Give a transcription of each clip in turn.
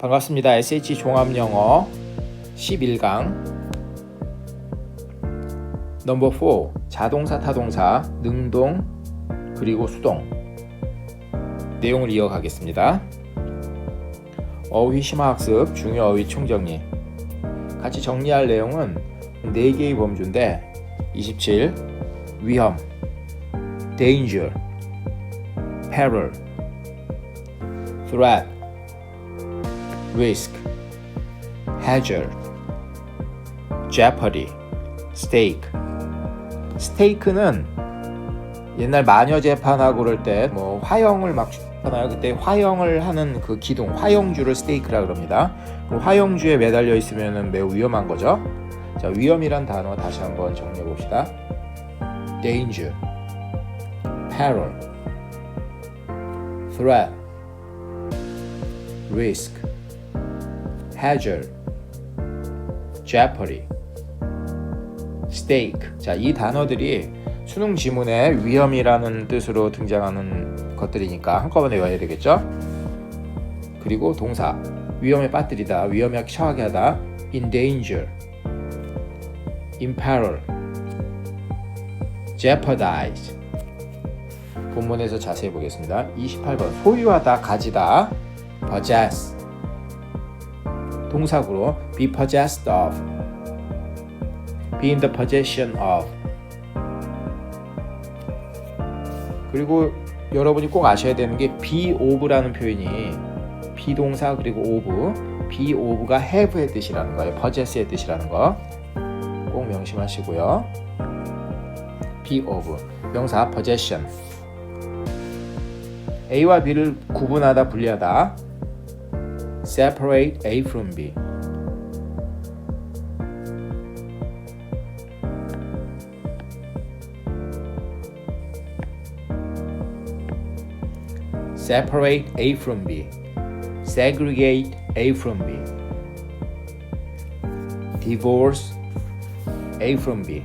반갑습니다. SH 종합영어 11강 넘버 4 자동사 타동사 능동 그리고 수동 내용을 이어가겠습니다. 어휘 심화학습 중요 어휘 총정리 같이 정리할 내용은 4개의 범주인데 27 위험 danger peril threat risk, hazard, jeopardy, stake. stake는 옛날 마녀 재판하고 그럴 때 뭐 화형을 막 하나요? 그때 화형을 하는 그 기둥, 화형주를 stake라 그럽니다. 그 화형주에 매달려 있으면 매우 위험한 거죠. 자, 위험이란 단어 다시 한번 정리해 봅시다. danger, peril, threat, risk, hazard, jeopardy, stake. 자, 이 단어들이 수능 지문에 위험이라는 뜻으로 등장하는 것들이니까 한꺼번에 외워야 되겠죠? 그리고 동사, 위험에 빠뜨리다, 위험에 처하게 하다, in danger, in peril, jeopardize. 본문에서 자세히 보겠습니다. 28번 소유하다, 가지다, possess. 동사구로 be possessed of, be in the possession of. 그리고 여러분이 꼭 아셔야 되는 게 be of라는 표현이 비동사 그리고 of, be of가 have의 뜻이라는 거예요. possess의 뜻이라는 거 꼭 명심하시고요. be of 명사 possession. A와 B를 구분하다, 분리하다, separate A from B. separate A from B. segregate A from B. divorce A from B.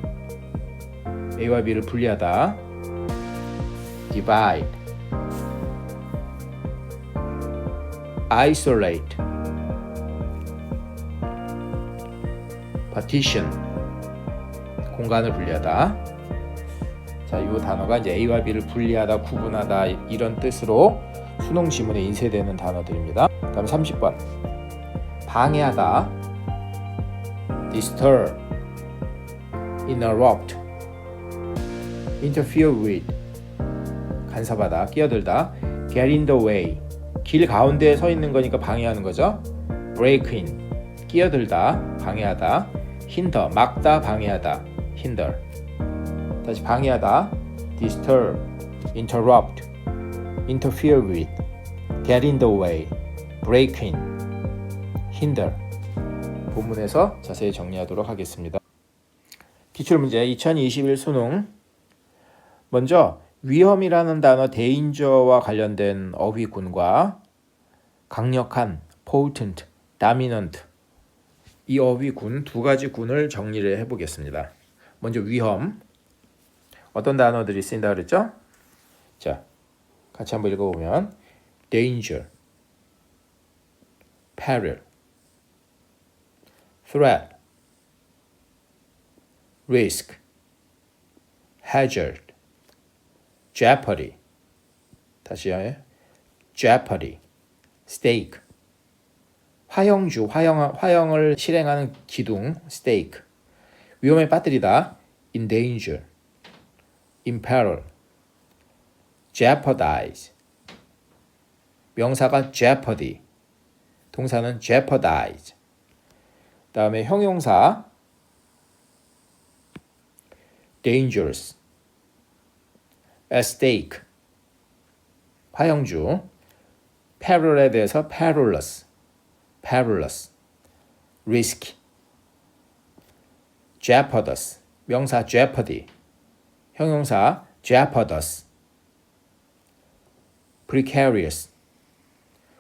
A와 B를 분리하다, divide, isolate, partition, 공간을 분리하다. 자, 이 단어가 이제 A와 B를 분리하다, 구분하다 이런 뜻으로 수능 지문에 인쇄되는 단어들입니다. 다음 30번 방해하다, disturb, interrupt, interfere with, 간섭하다, 끼어들다, get in the way, 길 가운데에 서 있는 거니까 방해하는 거죠. break in, 끼어들다, 방해하다, hinder, 막다, 방해하다, hinder. 다시 방해하다, disturb, interrupt, interfere with, get in the way, break in, hinder. 본문에서 자세히 정리하도록 하겠습니다. 기출문제 2021 수능. 먼저 위험이라는 단어 danger와 관련된 어휘군과 강력한 potent, dominant 이 어휘군 두 가지 군을 정리를 해보겠습니다. 먼저 위험. 어떤 단어들이 쓰인다 그랬죠? 자, 같이 한번 읽어보면 danger, peril, threat, risk, hazard, jeopardy. 다시요. jeopardy, stake. 화형주, 화형을 실행하는 기둥, stake. 위험에 빠뜨리다, in danger, in peril, jeopardize. 명사가 jeopardy, 동사는 jeopardize. 다음에 형용사 dangerous, at stake, 화형주. peril에 대해서 perilous, perilous, risky, jeopardous, 명사 jeopardy, 형용사 jeopardous, precarious.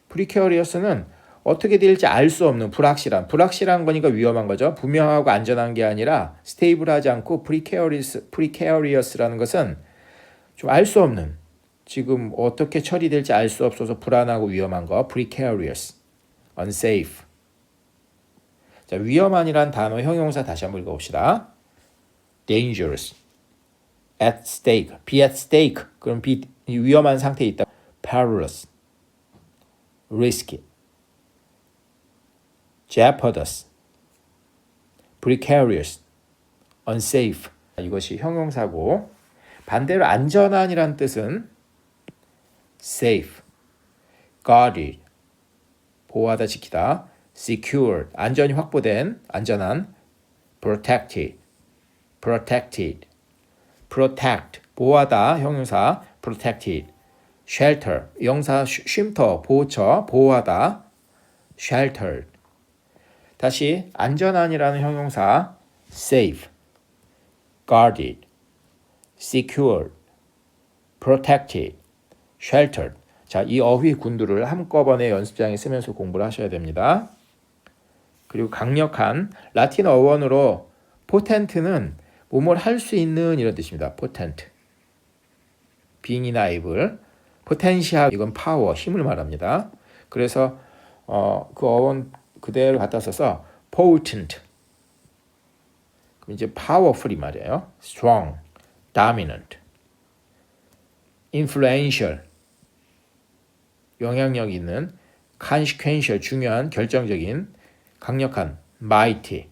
precarious는 어떻게 될지 알 수 없는 불확실한 거니까 위험한 거죠. 분명하고 안전한 게 아니라 스테이블하지 않고 precarious라는 것은 좀 알 수 없는, 지금 어떻게 처리될지 알 수 없어서 불안하고 위험한 거, precarious. unsafe. 자, 위험한이란 단어 형용사 다시 한번 읽어봅시다. dangerous, at stake, be at stake. 그럼 be 위험한 상태에 있다. perilous, risky, jeopardous, precarious, unsafe. 이것이 형용사고 반대로 안전한이란 뜻은 safe, guarded, 보호하다 지키다, secure, 안전이 확보된 안전한, protected, protect, 보호하다 형용사 protected, shelter, 영사 쉼터, 보호처, 보호하다, sheltered. 다시 안전한이라는 형용사 safe, guarded, secured, protected, sheltered. 자, 이 어휘 군두를 한꺼번에 연습장에 쓰면서 공부를 하셔야 됩니다. 그리고 강력한 라틴어 어원으로 potent는 뭐뭘 할 수 있는 이런 뜻입니다. potent, being이나 able, potential 이건 파워, 힘을 말합니다. 그래서 그 어원 그대로 갖다 써서 potent, 그럼 이제 powerful이 말이에요. strong, dominant, influential, 영향력 있는, consequential, 중요한, 결정적인, 강력한, mighty.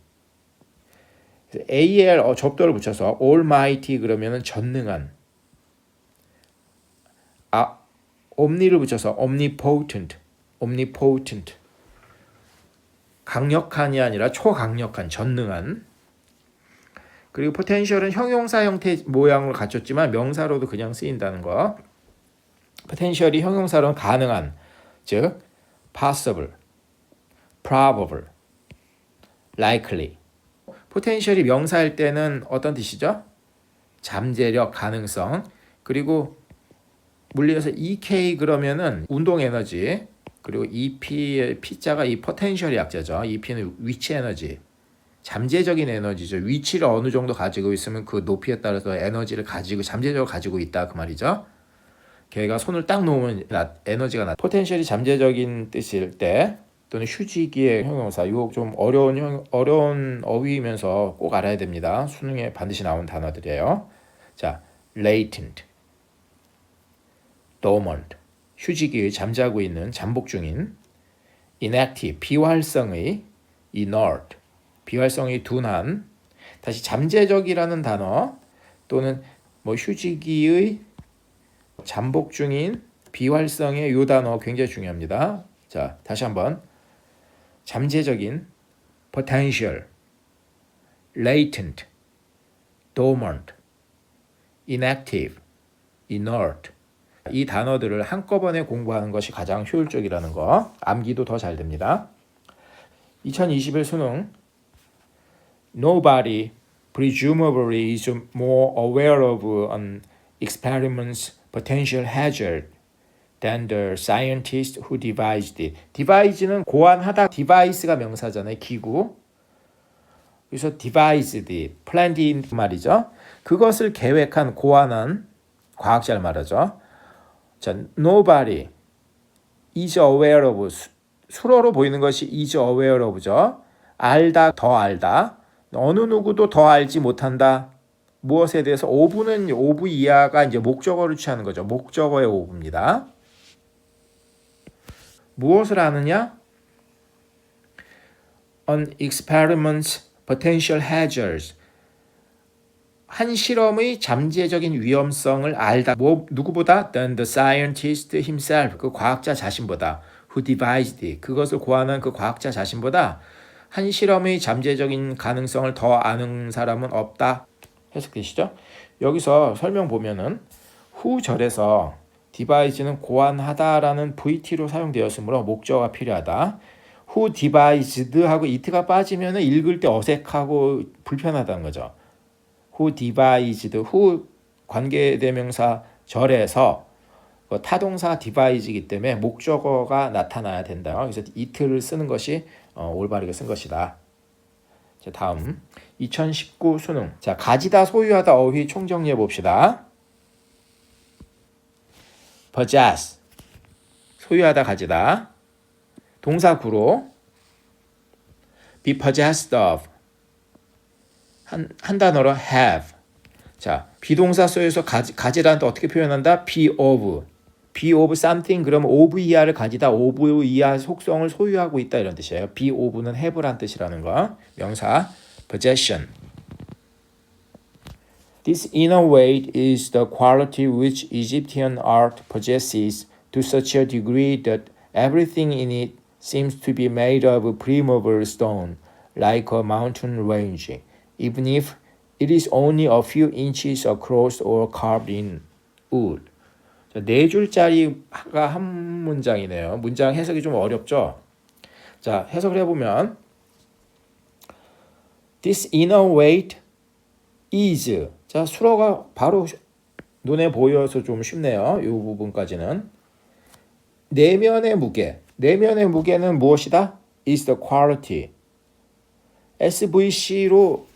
al 접도를 붙여서 almighty 그러면은 전능한. omni를 붙여서 omnipotent, 강력한이 아니라 초강력한, 전능한. 그리고 potential은 형용사 형태 모양을 갖췄지만 명사로도 그냥 쓰인다는 거. potential이 형용사로는 가능한, 즉 possible, probable, likely. potential이 명사일 때는 어떤 뜻이죠? 잠재력, 가능성. 그리고 물리에서 EK 그러면은 운동 에너지. 그리고 EP의 P자가 이 potential의 약자죠. EP는 위치 에너지. 잠재적인 에너지죠. 위치를 어느 정도 가지고 있으면 그 높이에 따라서 에너지를 가지고 잠재적으로 가지고 있다 그 말이죠. 걔가 손을 딱 놓으면 에너지가 나. 포텐셜이 잠재적인 뜻일 때 또는 휴지기의 형용사. 이거 좀 어려운 어휘이면서 꼭 알아야 됩니다. 수능에 반드시 나온 단어들이에요. 자, latent, dormant, 휴지기의 잠자고 있는, 잠복 중인. inactive, 비활성의. inert, 비활성의 둔한. 다시 잠재적이라는 단어 또는 뭐 휴지기의 잠복 중인, 비활성의 요 단어 굉장히 중요합니다. 자, 다시 한번. 잠재적인, potential, latent, dormant, inactive, inert. 이 단어들을 한꺼번에 공부하는 것이 가장 효율적이라는 거. 암기도 더 잘 됩니다. 2021 수능 Nobody presumably is more aware of an experiment's potential hazard than the scientist who devised it. devise는 고안하다, device가 명사잖아요. 기구. 그래서 devised it, planned it 말이죠. 그것을 계획한, 고안한 과학자를 말하죠. 자, nobody is aware of, 수로로 보이는 것이 is aware of죠. 알다, 더 알다. 어느 누구도 더 알지 못한다. 무엇에 대해서 of는 of 이하가 이제 목적어를 취하는 거죠. 목적어의 of입니다. 무엇을 아느냐? An experiment's potential hazards. 한 실험의 잠재적인 위험성을 알다. 누구보다? Than the scientist himself. 그 과학자 자신보다. Who devised it. 그것을 고안한 그 과학자 자신보다 한 실험의 잠재적인 가능성을 더 아는 사람은 없다. 해석되시죠? 여기서 설명 보면은 who 절에서 devise는 고안하다라는 VT로 사용되었으므로 목적어가 필요하다. who devised 하고 it가 빠지면 읽을 때 어색하고 불편하다는 거죠. who devised, who 관계대명사 절에서 타동사 devise이기 때문에 목적어가 나타나야 된다. 그래서 it를 쓰는 것이 올바르게 쓴 것이다. 자, 다음 2019 수능. 자, 가지다, 소유하다 어휘 총정리해 봅시다. possess, 소유하다, 가지다. 동사 구로 be possessed of 한 단어로 have. 자, 비동사 속에서 가지라는 또 어떻게 표현한다? be of. be of something 그러면 of 이하를 가지다 of 이하 속성을 소유하고 있다 이런 뜻이에요. be of는 have란 뜻이라는 거. 명사 possession. This inner weight is the quality which Egyptian art possesses to such a degree that everything in it seems to be made of primeval stone, like a mountain range, even if it is only a few inches across or carved in wood. 자, 네 줄짜리가 한 문장이네요. 문장 해석이 좀 어렵죠? 자, 해석을 해보면 This inner weight is 자, 수로가 바로 눈에 보여서 좀 쉽네요. 이 부분까지는. 내면의 무게. 내면의 무게는 무엇이다? is the quality. SVC로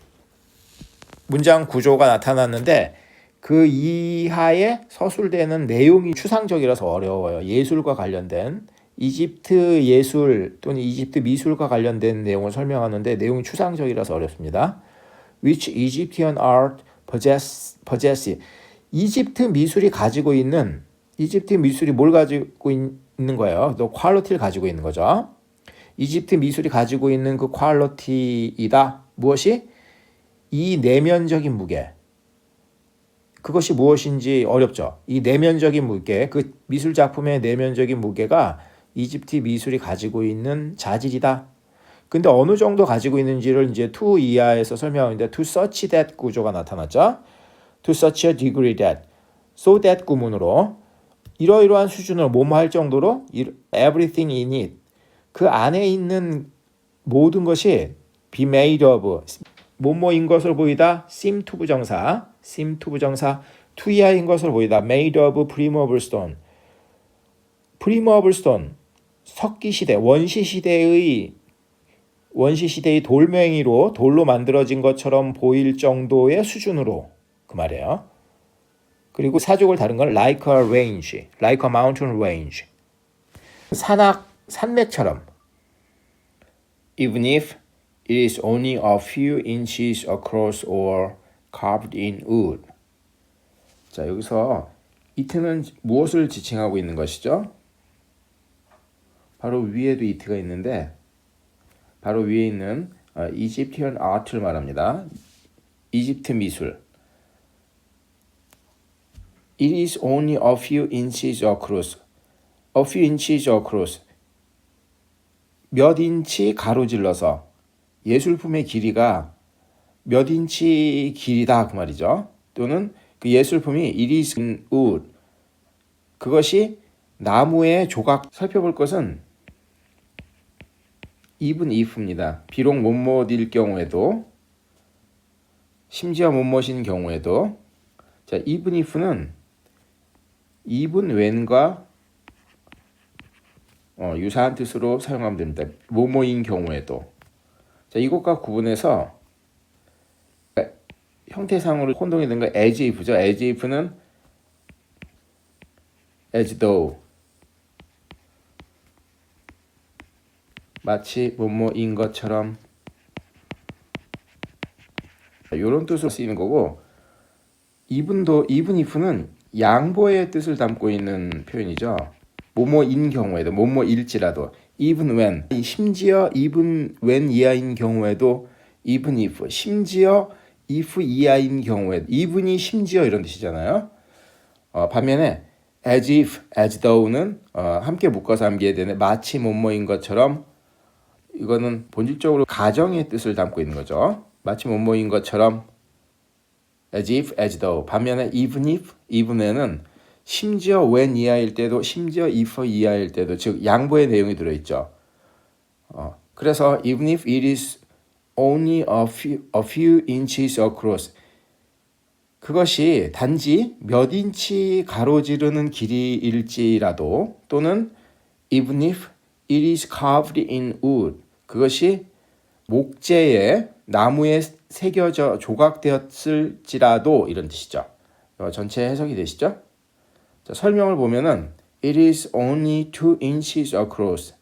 문장 구조가 나타났는데 그 이하에 서술되는 내용이 추상적이라서 어려워요. 예술과 관련된 이집트 예술 또는 이집트 미술과 관련된 내용을 설명하는데 내용이 추상적이라서 어렵습니다. Which Egyptian art possess. 이집트 미술이 가지고 있는 이집트 미술이 뭘 가지고 있는 거예요? 또 퀄리티를 가지고 있는 거죠. 이집트 미술이 가지고 있는 그 퀄리티이다. 무엇이? 이 내면적인 무게. 그것이 무엇인지 어렵죠. 이 내면적인 무게, 그 미술 작품의 내면적인 무게가 이집트 미술이 가지고 있는 자질이다. 근데 어느 정도 가지고 있는지를 이제 to 이하에서 설명하는데 to such that 구조가 나타났죠. to such a degree that, so that 구문으로 이러이러한 수준으로 뭐뭐 할 정도로 everything in it, 그 안에 있는 모든 것이 be made of, 뭐뭐인 것으로 보이다, seem to 부정사, to 이하인 것으로 보이다, made of primeval stone. primeval stone, 석기시대, 원시시대의 돌멩이로 돌로 만들어진 것처럼 보일 정도의 수준으로 그 말이에요. 그리고 사족을 다룬 건 like a range, like a mountain range. 산맥처럼. Even if it is only a few inches across or carved in wood. 자, 여기서 it는 무엇을 지칭하고 있는 것이죠? 바로 위에도 it가 있는데 바로 위에 있는 Egyptian art를 말합니다. 이집트 미술. It is only a few inches across. A few inches across. 몇 인치 가로질러서 예술품의 길이가 몇 인치 길이다 그 말이죠. 또는 그 예술품이 it is in wood. 그것이 나무의 조각. 살펴볼 것은 even if입니다. 비록 못못일 경우에도, 심지어 못못인 경우에도. 자, even if는 even when과 유사한 뜻으로 사용하면 됩니다. 뭐뭐인 경우에도. 자, 이것과 구분해서 형태상으로 혼동이 된 거 as if죠. as if는 as though, 마치 뭐뭐인 것처럼, 이런 뜻으로 쓰이는 거고, even if는 양보의 뜻을 담고 있는 표현이죠. 뭐뭐인 경우에도, 뭐뭐일지라도, even when, 심지어 even when 이하인 경우에도 even if, 심지어 if 이하인 경우에도, even이 심지어 이런 뜻이잖아요. 반면에 as if, as though는 함께 묶어서 암기해야 되는 마치 뭐뭐인 것처럼, 이거는 본질적으로 가정의 뜻을 담고 있는 거죠. 마치 뭐뭐인 것처럼, as if, as though. 반면에 even if, even에는 심지어 when 이하일 때도, 심지어 if 이하일 때도, 즉 양보의 내용이 들어있죠. 그래서 even if it is only a few inches across, 그것이 단지 몇 인치 가로지르는 길이일지라도, 또는 even if it is carved in wood, 그것이 목재에, 나무에 새겨져 조각되었을지라도, 이런 뜻이죠. 전체 해석이 되시죠? 자, 설명을 보면은 it is only 2 inches across.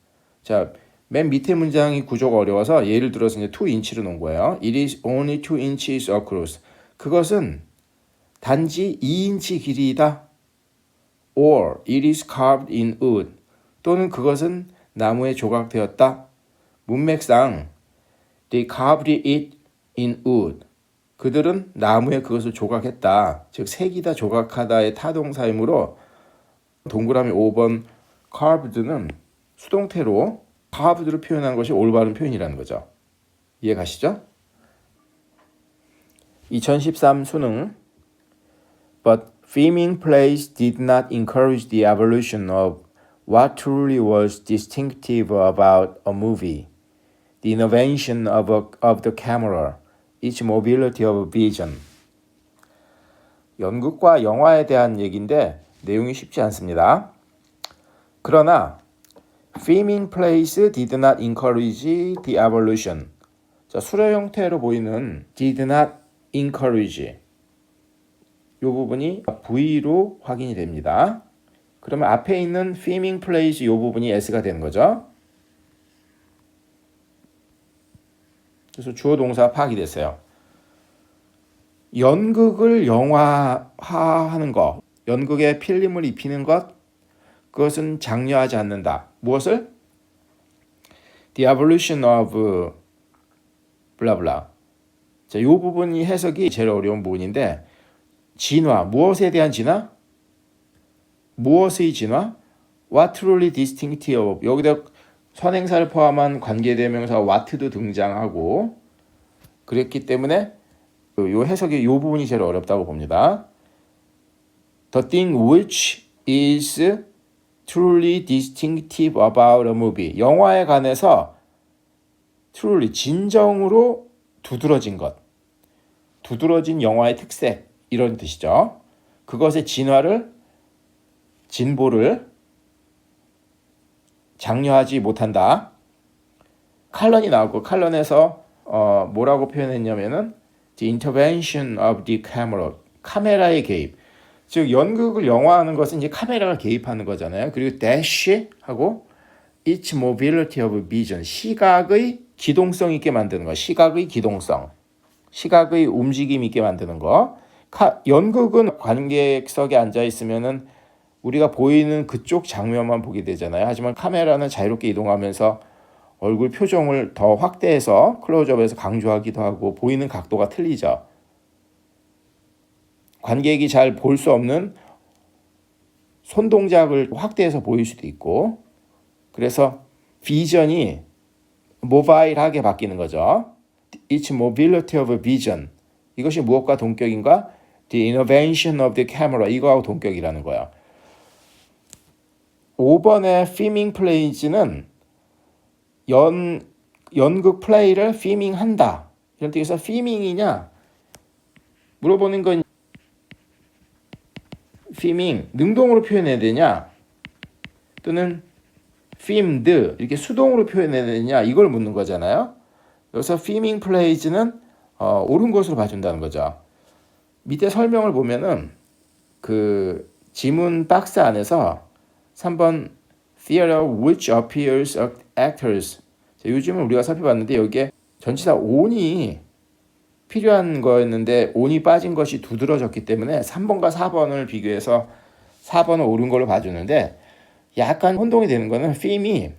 자, 맨 밑에 문장이 구조가 어려워서 예를 들어서 이제 2인치로 놓은 거예요. It is only 2 inches across. 그것은 단지 2인치 길이이다. Or it is carved in wood. 또는 그것은 나무에 조각되었다. 문맥상 they carved it in wood. 그들은 나무에 그것을 조각했다. 즉 색이다 조각하다의 타동사이므로 동그라미 5번 carved는 수동태로 carved로 표현한 것이 올바른 표현이라는 거죠. 이해 가시죠? 2013 수능 But filming plays did not encourage the evolution of what truly was distinctive about a movie. The innovation of the camera, its mobility of vision. 연극과 영화에 대한 얘기인데 내용이 쉽지 않습니다. 그러나 filming plays did not encourage the evolution. 자, 수료 형태로 보이는 did not encourage. 이 부분이 V로 확인이 됩니다. 그러면 앞에 있는 filming plays 이 부분이 S가 되는 거죠. 그래서 주어 동사 파악이 됐어요. 연극을 영화화하는 것, 연극에 필름을 입히는 것, 그것은 장려하지 않는다. 무엇을? The evolution of 블라블라. 자, 이 부분이 해석이 제일 어려운 부분인데 진화, 무엇에 대한 진화? 무엇의 진화? What truly distinctive of. 여기다 선행사를 포함한 관계대명사 what도 등장하고 그랬기 때문에 이 해석이 이 부분이 제일 어렵다고 봅니다. The thing which is truly distinctive about a movie. 영화에 관해서 truly 진정으로 두드러진 것. 두드러진 영화의 특색 이런 뜻이죠. 그것의 진보를 장려하지 못한다. 칼런이 나오고 칼런에서 뭐라고 표현했냐면은 the intervention of the camera. 카메라의 개입. 즉 연극을 영화하는 것은 이제 카메라가 개입하는 거잖아요. 그리고 dash 하고 its mobility of vision. 시각의 기동성 있게 만드는 거. 시각의 기동성. 시각의 움직임 있게 만드는 거. 연극은 관객석에 앉아 있으면은 우리가 보이는 그쪽 장면만 보게 되잖아요. 하지만 카메라는 자유롭게 이동하면서 얼굴 표정을 더 확대해서 클로즈업해서 강조하기도 하고 보이는 각도가 틀리죠. 관객이 잘 볼 수 없는 손 동작을 확대해서 보일 수도 있고 그래서 비전이 모바일하게 바뀌는 거죠. Its mobility of vision. 이것이 무엇과 동격인가? The innovation of the camera. 이거하고 동격이라는 거예요. 5번의 filming plays는 연극 플레이를 filming한다. 이런 뜻에서 filming이냐 물어보는 건 filming 능동으로 표현해야 되냐 또는 filmed 이렇게 수동으로 표현해야 되냐 이걸 묻는 거잖아요. 여기서 filming plays는 옳은 것으로 봐준다는 거죠. 밑에 설명을 보면은 그 지문 박스 안에서 3번 theater which appears actors. 자, 요즘은 우리가 살펴봤는데 여기에 전치사 on이 필요한 거였는데 on이 빠진 것이 두드러졌기 때문에 3번과 4번을 비교해서 4번은 옳은 걸로 봐주는데 약간 혼동이 되는 거는 film이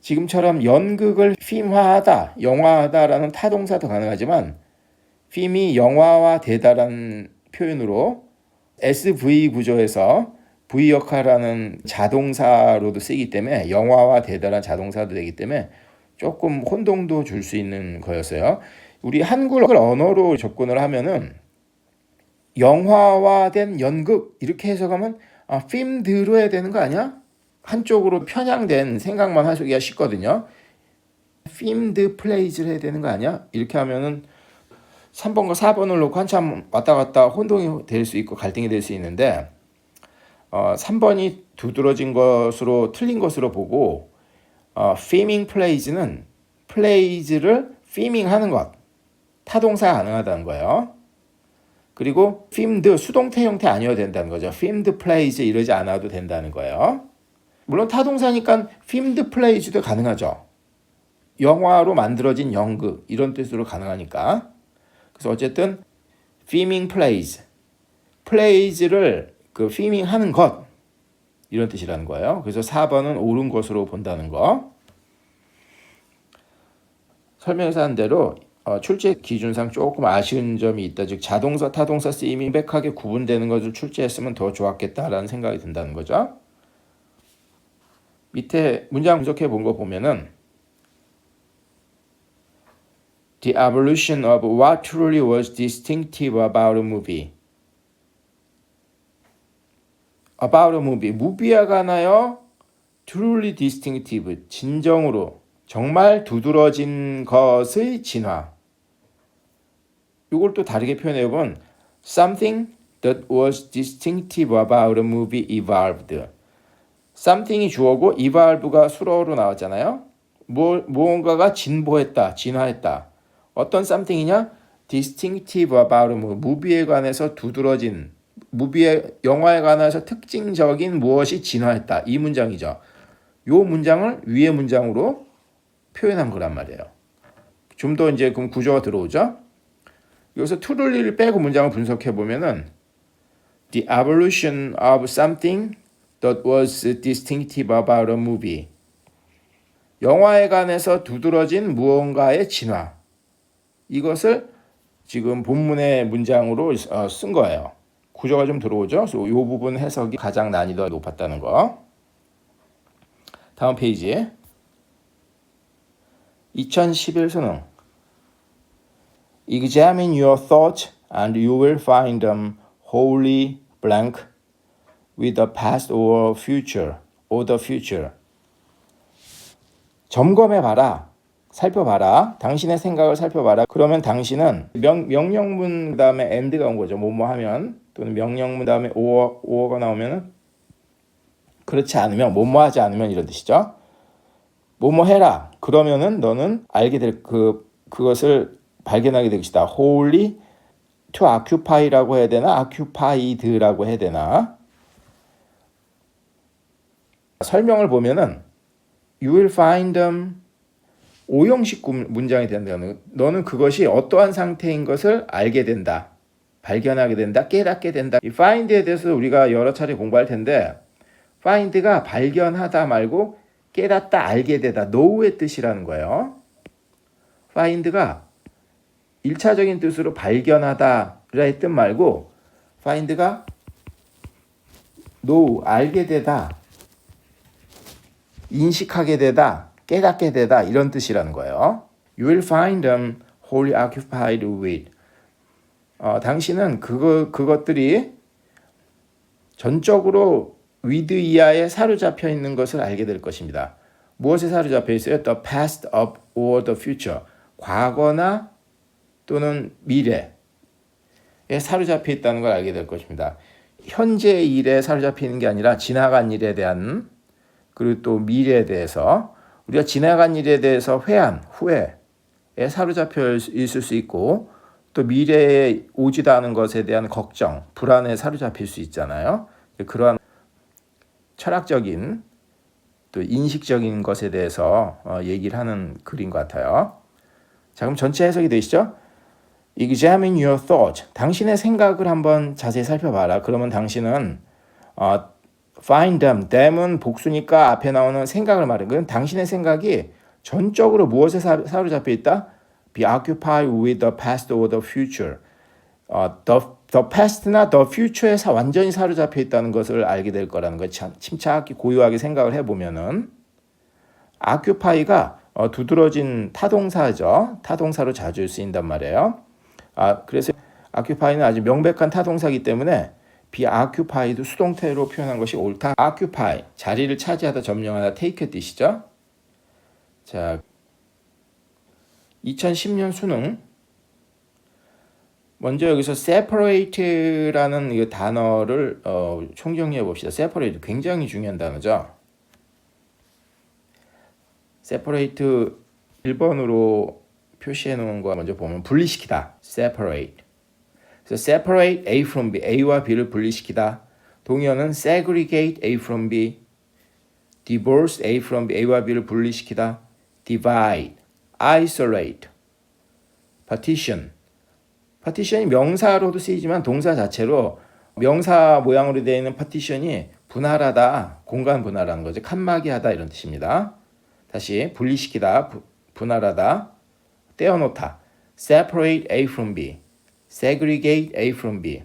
지금처럼 연극을 film화하다, 영화하다라는 타동사도 가능하지만 film이 영화화되다라는 표현으로 SV 구조에서 V 역할하는 자동사로도 쓰이기 때문에 영화화되다라는 자동사도 되기 때문에 조금 혼동도 줄 수 있는 거였어요. 우리 한글 언어로 접근을 하면은 영화화된 연극 이렇게 해석하면 filmed로 해야 되는 거 아니야? 한쪽으로 편향된 생각만 하기가 쉽거든요. filmed plays를 해야 되는 거 아니야? 이렇게 하면은 3번과 4번을 놓고 한참 왔다 갔다 혼동이 될 수 있고 갈등이 될 수 있는데 3번이 두드러진 것으로 틀린 것으로 보고 filming plays는 plays를 filming하는 것 타동사 가능하다는 거예요. 그리고 filmed 수동태 형태 아니어도 된다는 거죠. filmed plays 이러지 않아도 된다는 거예요. 물론 타동사니까 filmed plays도 가능하죠. 영화로 만들어진 연극 이런 뜻으로 가능하니까. 그래서 어쨌든 filming plays, plays를 그 filming 하는 것 이런 뜻이라는 거예요. 그래서 4번은 옳은 것으로 본다는 거. 설명에서 한 대로 출제 기준상 조금 아쉬운 점이 있다. 즉 자동사, 타동사 쓰임이 명백하게 구분되는 것을 출제했으면 더 좋았겠다라는 생각이 든다는 거죠. 밑에 문장 분석해 본 거 보면은 The evolution of what truly was distinctive about a movie. About a movie. 무비에 관하여 truly distinctive. 진정으로 정말 두드러진 것의 진화. 이걸 또 다르게 표현해 보면 Something that was distinctive about a movie evolved. Something이 주어고 evolve가 수로로 나왔잖아요. 무언가가 진보했다, 진화했다. 어떤 something이냐? distinctive about a movie. 무비에 관해서 두드러진, 무비의 영화에 관해서 특징적인 무엇이 진화했다. 이 문장이죠. 이 문장을 위의 문장으로 표현한 거란 말이에요. 좀 더 이제 그럼 구조가 들어오죠. 여기서 truly를 빼고 문장을 분석해 보면은 The evolution of something that was distinctive about a movie. 영화에 관해서 두드러진 무언가의 진화. 이것을 지금 본문의 문장으로 쓴 거예요. 구조가 좀 들어오죠. 그래서 이 부분 해석이 가장 난이도가 높았다는 거. 다음 페이지. 2011 수능. Examine your thoughts and you will find them wholly blank with the past or future. 점검해봐라. 살펴봐라. 당신의 생각을 살펴봐라. 그러면 당신은 명령문 그 다음에 and가 온 거죠. 뭐뭐 하면 또는 명령문 다음에 or가 나오면 그렇지 않으면 뭐뭐 하지 않으면 이런 뜻이죠. 뭐뭐 해라. 그러면은 너는 알게 될 그것을 발견하게 될 것이다. wholly to occupy라고 해야 되나? occupied라고 해야 되나? 설명을 보면은 you will find them 오형식 문장이 된다는 너는 그것이 어떠한 상태인 것을 알게 된다. 발견하게 된다. 깨닫게 된다. 이 find에 대해서 우리가 여러 차례 공부할 텐데 find가 발견하다 말고 깨닫다, 알게 되다. know의 뜻이라는 거예요. find가 1차적인 뜻으로 발견하다의 뜻 말고 find가 know, 알게 되다, 인식하게 되다, 깨닫게 되다 이런 뜻이라는 거예요. You will find them wholly occupied with. 당신은 그것들이 전적으로 with 이하에 사로잡혀 있는 것을 알게 될 것입니다. 무엇에 사로잡혀 있어요? The past of or the future. 과거나 또는 미래에 사로잡혀 있다는 걸 알게 될 것입니다. 현재의 일에 사로잡혀 있는 게 아니라 지나간 일에 대한 그리고 또 미래에 대해서 우리가 지나간 일에 대해서 회한, 후회에 사로잡혀 있을 수 있고 또 미래에 오지도 않은 것에 대한 걱정, 불안에 사로잡힐 수 있잖아요. 그러한 철학적인 또 인식적인 것에 대해서 얘기를 하는 글인 것 같아요. 자, 그럼 전체 해석이 되시죠? Examine your thoughts. 당신의 생각을 한번 자세히 살펴봐라. 그러면 당신은 find them. them은 복수니까 앞에 나오는 생각을 말해요. 그럼 당신의 생각이 전적으로 무엇에 사로잡혀 있다? Be occupied with the past or the future. The past나 the future에 완전히 사로잡혀 있다는 것을 알게 될 거라는 거. 침착히 고요하게 생각을 해보면은 occupy가 두드러진 타동사죠. 타동사로 자주 쓰인단 말이에요. 그래서 occupy는 아주 명백한 타동사이기 때문에 be occupied 수동태로 표현한 것이 옳다. occupy 자리를 차지하다, 점령하다, take의 뜻이죠. 자, 2010년 수능. 먼저 여기서 separate라는 이 단어를 총정리해 봅시다. separate 굉장히 중요한 단어죠. separate 1번으로 표시해 놓은 거 먼저 보면 분리시키다. separate. 그래서 separate A from B. A와 B를 분리시키다. 동의어는 segregate A from B. divorce A from B, A와 B를 분리시키다. divide, isolate, partition. partition이 명사로도 쓰이지만 동사 자체로 명사 모양으로 되어 있는 partition이 분할하다, 공간 분할하는 거죠. 칸막이 하다 이런 뜻입니다. 다시 분리시키다, 분할하다, 떼어놓다. separate A from B, segregate A from B,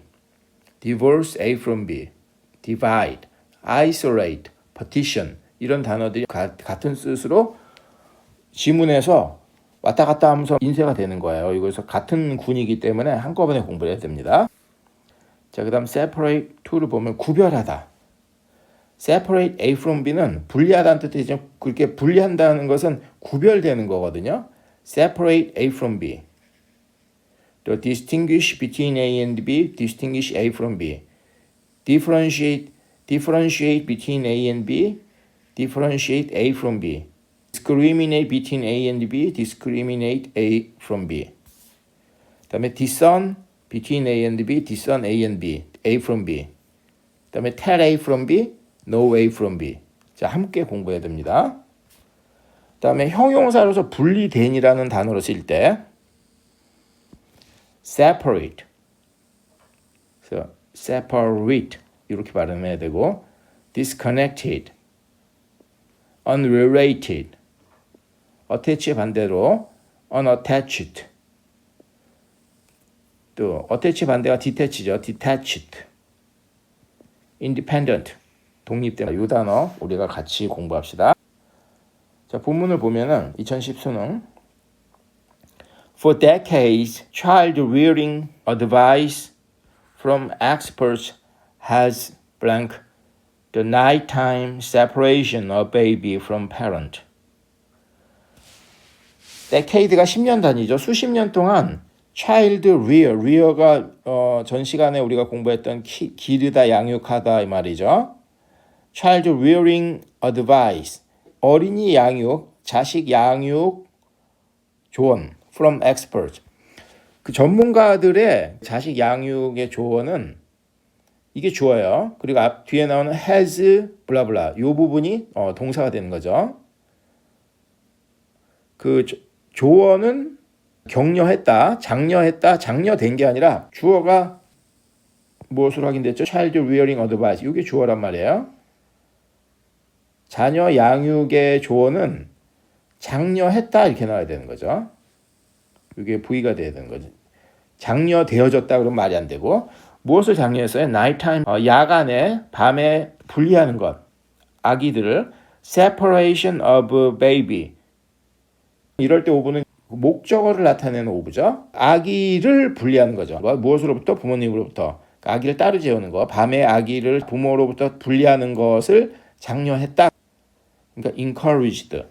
divorce A from B, divide, isolate, partition 이런 단어들이 같은 뜻으로 지문에서 왔다 갔다 하면서 인쇄가 되는 거예요. 이거에서 같은 군이기 때문에 한꺼번에 공부를 해야 됩니다. 자, 그 다음 separate to를 보면 구별하다. separate A from B는 분리하다는 뜻이죠. 그렇게 분리한다는 것은 구별되는 거거든요. separate A from B. 또 distinguish between A and B, distinguish A from B. differentiate between A and B, differentiate A from B. discriminate between A and B, discriminate A from B. 그다음에 discern between A and B, discern A and B, A from B. 그다음에 tell A from B, know A from B. 자, 함께 공부해야 됩니다. 그다음에 형용사로서 분리된이라는 단어로 쓸 때 separate, 그래서 separate 이렇게 발음해야 되고 disconnected, unrelated, attach의 반대로 unattached, 또 attach 반대가 detach죠. detached, independent, 독립된 이 단어 우리가 같이 공부합시다. 자, 본문을 보면은 2010 수능 For decades, child rearing advice from experts has blank the nighttime separation of baby from parent. decade가 10년 단위죠. 수십 년 동안 child rear가 전 시간에 우리가 공부했던 기르다, 양육하다 이 말이죠. child rearing advice, 어린이 양육, 자식 양육 조언 from experts. 그 전문가들의 자식 양육의 조언은 이게 주어요. 그리고 뒤에 나오는 has 블라블라 이 부분이 동사가 되는 거죠. 그 조언은 격려했다, 장려했다, 장려된 게 아니라 주어가 무엇으로 확인됐죠? child rearing advice. 이게 주어란 말이에요. 자녀 양육의 조언은 장려했다 이렇게 나와야 되는 거죠. 이게 V가 돼야 되는 거죠. 장려되어졌다 그러면 말이 안 되고 무엇을 장려했어요? nighttime, 야간에 밤에 분리하는 것. 아기들을 separation of baby. 이럴 때 오브는 목적어를 나타내는 오브죠. 아기를 분리하는 거죠. 무엇으로부터? 부모님으로부터. 아기를 따로 재우는 거. 밤에 아기를 부모로부터 분리하는 것을 장려했다. 그러니까 encouraged.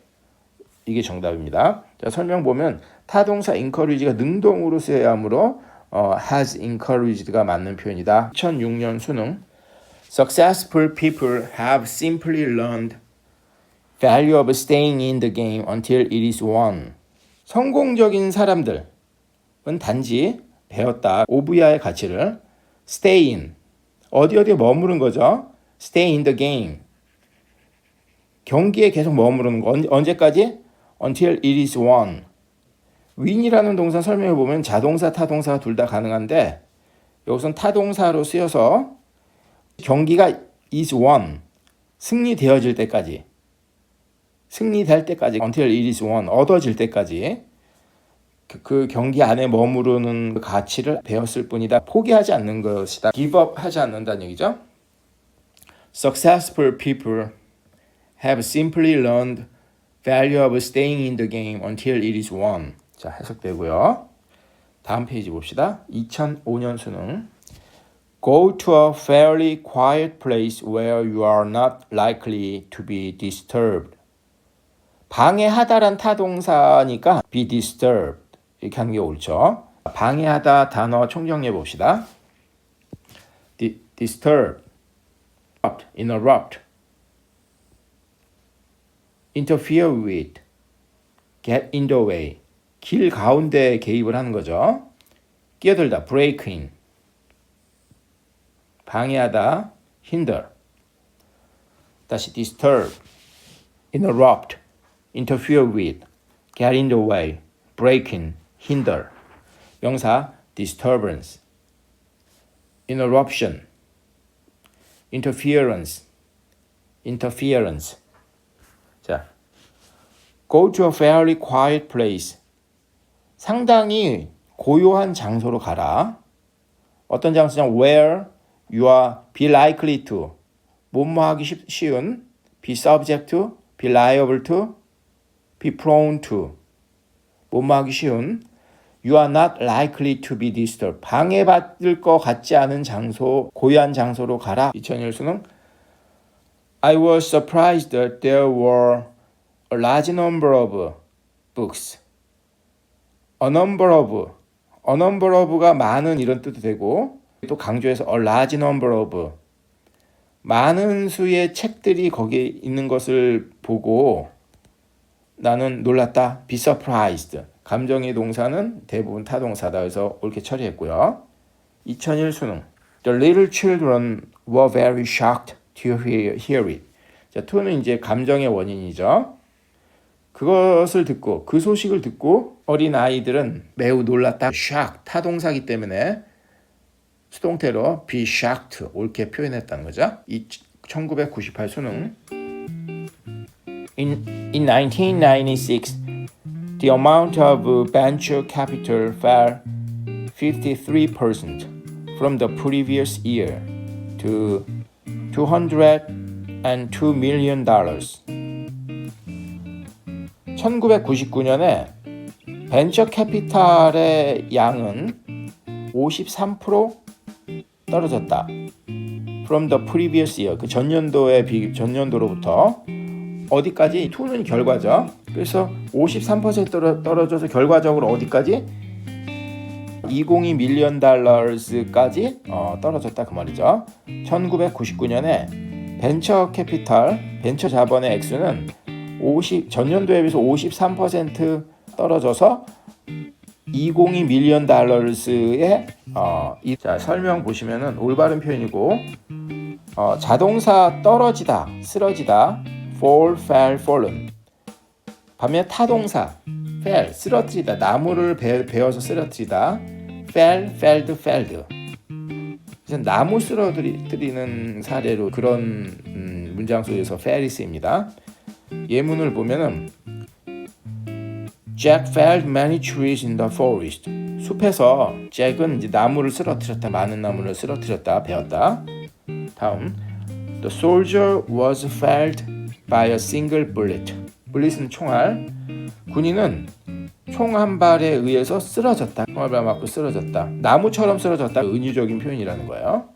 이게 정답입니다. 자, 설명 보면 타동사 encourage가 능동으로 쓰여야 하므로 has encouraged가 맞는 표현이다. 2006년 수능 Successful people have simply learned value of staying in the game until it is won. 성공적인 사람들은 단지 배웠다. 오브야의 가치를 stay in, 어디에 머무른 거죠. stay in the game. 경기에 계속 머무르는 거. 언제까지? until it is won. win이라는 동사 설명해 보면 자동사, 타동사 둘 다 가능한데 여기선 타동사로 쓰여서 경기가 is won, 승리되어질 때까지, 승리될 때까지, until it is won, 얻어질 때까지 그 경기 안에 머무르는 가치를 배웠을 뿐이다. 포기하지 않는 것이다. give up 하지 않는다는 얘기죠. Successful people have simply learned value of staying in the game until it is won. 자, 해석되고요. 다음 페이지 봅시다. 2005년 수능 Go to a fairly quiet place where you are not likely to be disturbed. 방해하다란 타동사니까 be disturbed 이렇게 하는 게 옳죠. 방해하다 단어 총정리해 봅시다. disturb, interrupt, interfere with, get in the way. 길 가운데 개입을 하는 거죠. 끼어들다, break in. 방해하다, hinder. 다시 disturb, interrupt, interfere with, get in the way, break in, hinder. 명사 disturbance, interruption, interference. 자, go to a fairly quiet place. 상당히 고요한 장소로 가라. 어떤 장소냐? where you are be likely to. 뭐뭐하기 쉬운. be subject to, be liable to, be prone to. 뭐뭐하기 쉬운. You are not likely to be disturbed. 방해받을 것 같지 않은 장소, 고요한 장소로 가라. 2001 수능. I was surprised that there were a large number of books. A number of가 많은 이런 뜻도 되고 또 강조해서 a large number of 많은 수의 책들이 거기에 있는 것을 보고 나는 놀랐다. be surprised. 감정의 동사는 대부분 타동사다. 그래서 옳게 처리했고요. 2001 수능. The little children were very shocked to hear it. 자, to는 이제 감정의 원인이죠. 그것을 듣고 그 소식을 듣고 어린 아이들은 매우 놀랐다. shock 타동사기 때문에 수동태로 be shocked 옳게 표현했다는 거죠. 1998 수능. In 1996, the amount of venture capital fell 53% from the previous year to $202 million. 1999년에 벤처 캐피탈의 양은 53% 떨어졌다. From the previous year, 그 전년도로부터 어디까지? to는 결과죠. 그래서 53% 떨어져서 결과적으로 어디까지? 202 밀리언 달러까지 떨어졌다 그 말이죠. 1999년에 벤처 캐피탈, 벤처 자본의 액수는 전년도에 비해서 53% 떨어져서 202 밀리언 달러의 자, 설명 보시면은 올바른 표현이고 자동사 떨어지다, 쓰러지다, fall, fell, fallen. 반면 타동사 fell, 쓰러뜨리다, 나무를 베어서 쓰러뜨리다, fell, felled, felled. 그래서 나무 쓰러뜨리는 사례로 그런 문장 속에서 fell이 쓰입니다. 예문을 보면은 Jack felled many trees in the forest. 숲에서 잭은 이제 나무를 쓰러뜨렸다, 많은 나무를 쓰러뜨렸다, 베었다. 다음, the soldier was felled by a single bullet. bullet은 총알. 군인은 총 한 발에 의해서 쓰러졌다. 총알을 맞고 쓰러졌다. 나무처럼 쓰러졌다. 은유적인 표현이라는 거예요.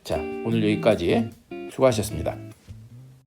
자, 오늘 여기까지 수고하셨습니다.